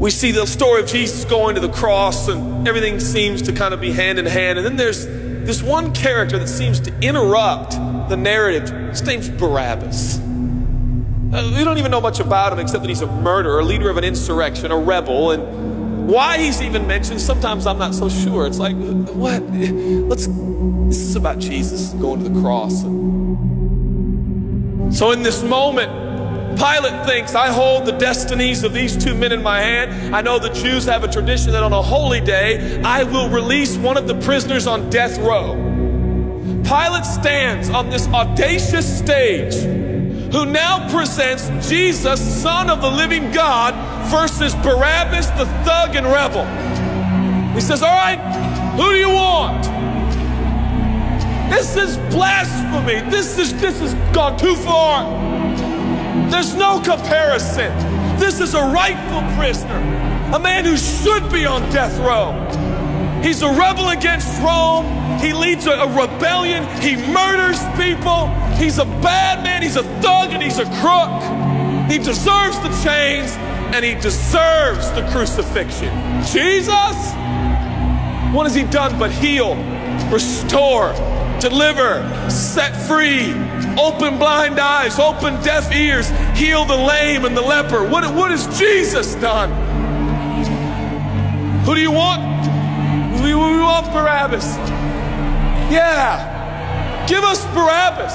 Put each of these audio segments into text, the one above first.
We see the story of Jesus going to the cross, and everything seems to kind of be hand in hand. And then there's this one character that seems to interrupt the narrative. His name's Barabbas. We don't even know much about him except that he's a murderer, a leader of an insurrection, a rebel. And why he's even mentioned, sometimes I'm not so sure. It's like, what? This is about Jesus going to the cross. So in this moment, Pilate thinks, I hold the destinies of these two men in my hand. I know the Jews have a tradition that on a holy day, I will release one of the prisoners on death row. Pilate stands on this audacious stage, who now presents Jesus, Son of the living God, versus Barabbas, the thug and rebel. He says, all right, who do you want? This is blasphemy. This has gone too far. There's no comparison. This is a rightful prisoner, a man who should be on death row. He's a rebel against Rome. He leads a rebellion. He murders people. He's a bad man. He's a thug and he's a crook. He deserves the chains and he deserves the crucifixion. Jesus? What has he done but heal, restore, deliver, set free, open blind eyes, open deaf ears, heal the lame and the leper? What has Jesus done? Who do you want? We want Barabbas. Yeah, give us Barabbas.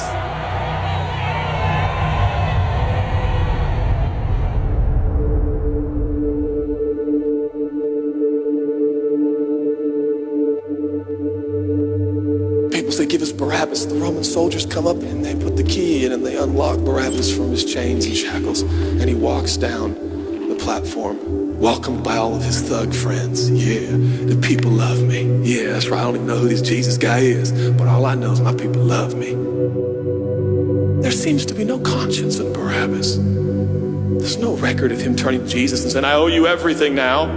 People say, give us Barabbas. The Roman soldiers come up and they put the key in and they unlock Barabbas from his chains and shackles. And he walks down the platform, welcomed by all of his thug friends. Yeah, the people love me. Yeah, that's right. I don't even know who this Jesus guy is, but all I know is my people love me. There seems to be no conscience in Barabbas. There's no record of him turning to Jesus and saying, I owe you everything now,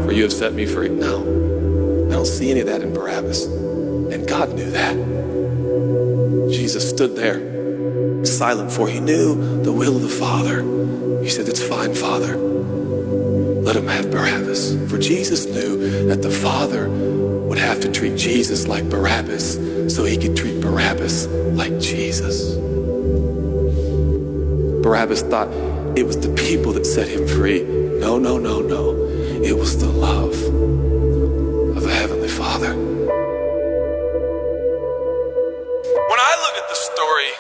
for you have set me free. No, I don't see any of that in Barabbas. And God knew that. Jesus stood there, silent, for he knew the will of the Father. He said, it's fine, Father. Let him have Barabbas. For Jesus knew that the Father would have to treat Jesus like Barabbas so he could treat Barabbas like Jesus. Barabbas thought it was the people that set him free. No, no, no, no. It was the love of the Heavenly Father. When I look at the story,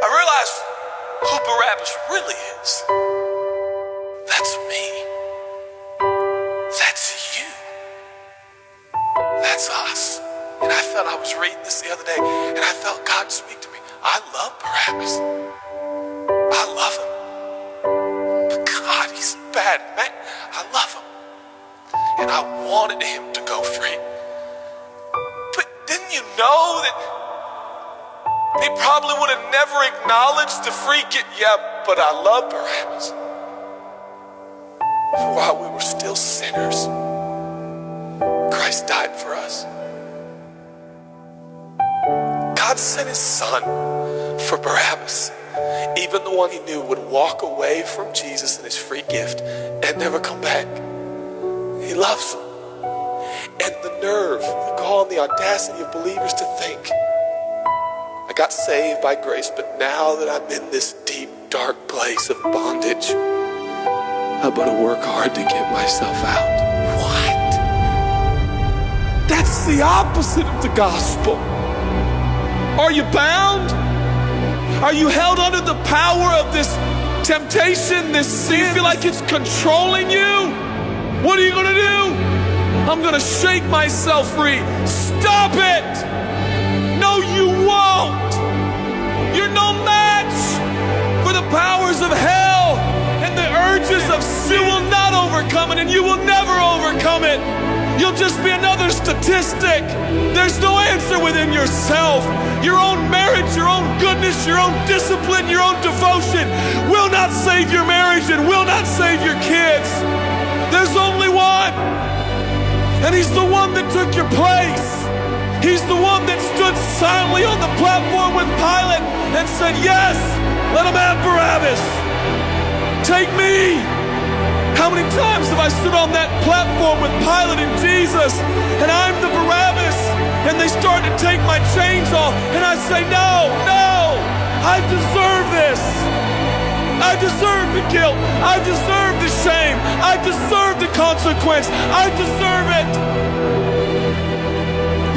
I realize who Barabbas really is. That's me. That's you. That's us. And I felt, I was reading this the other day, and I felt God speak to me. I love Barabbas. I love him. But God, he's bad, man. I love him. And I wanted him to go free. But didn't you know that he probably would have never acknowledged the free gift? Yeah, but I love Barabbas. For while we were still sinners, Christ died for us. God sent his son for Barabbas, even the one he knew would walk away from Jesus and his free gift and never come back. He loves him. And the nerve, the gall, and the audacity of believers to think, I got saved by grace, but now that I'm in this deep, dark place of bondage, I better work hard to get myself out. What? That's the opposite of the gospel. Are you bound? Are you held under the power of this temptation, this sin? You feel like it's controlling you? What are you gonna do? I'm gonna shake myself free. Stop it! No, you won't! You're no match for the powers of hell, and the urges of sin will not overcome it, and you will never overcome it. You'll just be another statistic. There's no answer within yourself. Your own marriage, your own goodness, your own discipline, your own devotion will not save your marriage and will not save your kids. There's only one, and he's the one that took your place. He's the one that stood silently on the platform with Pilate and said, yes, let him have Barabbas. Take me. How many times have I stood on that platform with Pilate and Jesus, and I'm the Barabbas, and they start to take my chains off, and I say, no, no, I deserve this. I deserve the guilt. I deserve the shame. I deserve the consequence. I deserve it.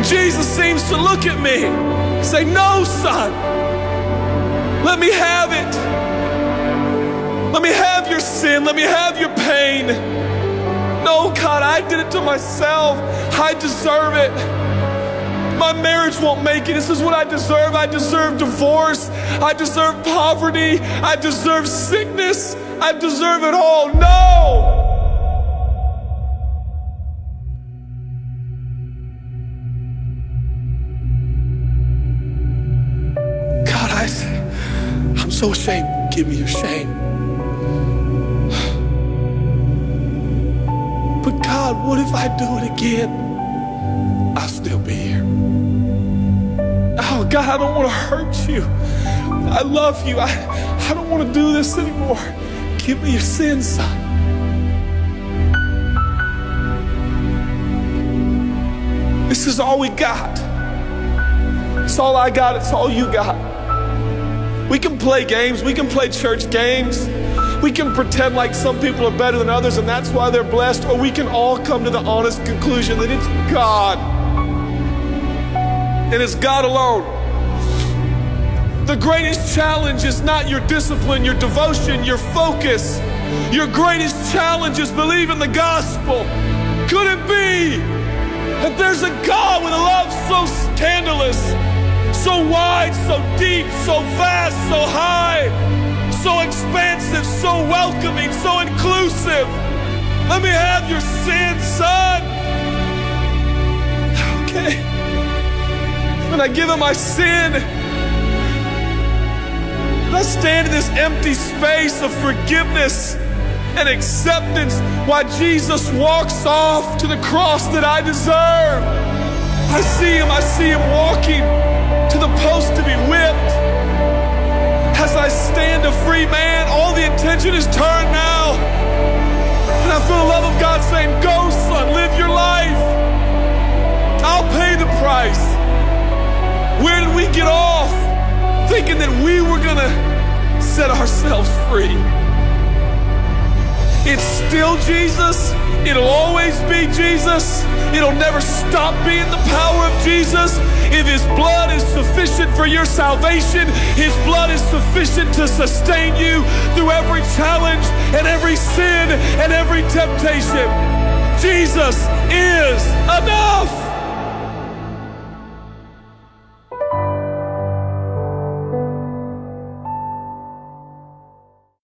Jesus seems to look at me and say, no, son, let me have it. Let me have your sin. Let me have your pain. No, God, I did it to myself. I deserve it. My marriage won't make it. This is what I deserve. I deserve divorce. I deserve poverty. I deserve sickness. I deserve it all. No! God, I'm so ashamed. Give me your shame. But God, what if I do it again? I'll still be here. Oh God, I don't want to hurt you. I love you. I don't want to do this anymore. Give me your sins, son. This is all we got. It's all I got. It's all you got. We can play games. We can play church games. We can pretend like some people are better than others and that's why they're blessed, or we can all come to the honest conclusion that it's God. And it's God alone. The greatest challenge is not your discipline, your devotion, your focus. Your greatest challenge is believing the gospel. Could it be that there's a God with a love so scandalous, so wide, so deep, so vast, so high, so expansive, so welcoming, so inclusive? Let me have your sin, son. Okay. When I give him my sin, and I stand in this empty space of forgiveness and acceptance while Jesus walks off to the cross that I deserve. I see him walking to the post to be whipped. As I stand a free man, all the attention is turned now. And I feel the love of God saying, go son, live your life. I'll pay the price. Where did we get off thinking that we were gonna set ourselves free? It's still Jesus. It'll always be Jesus. It'll never stop being the power of Jesus. If his blood is sufficient for your salvation, his blood is sufficient to sustain you through every challenge and every sin and every temptation. Jesus is enough.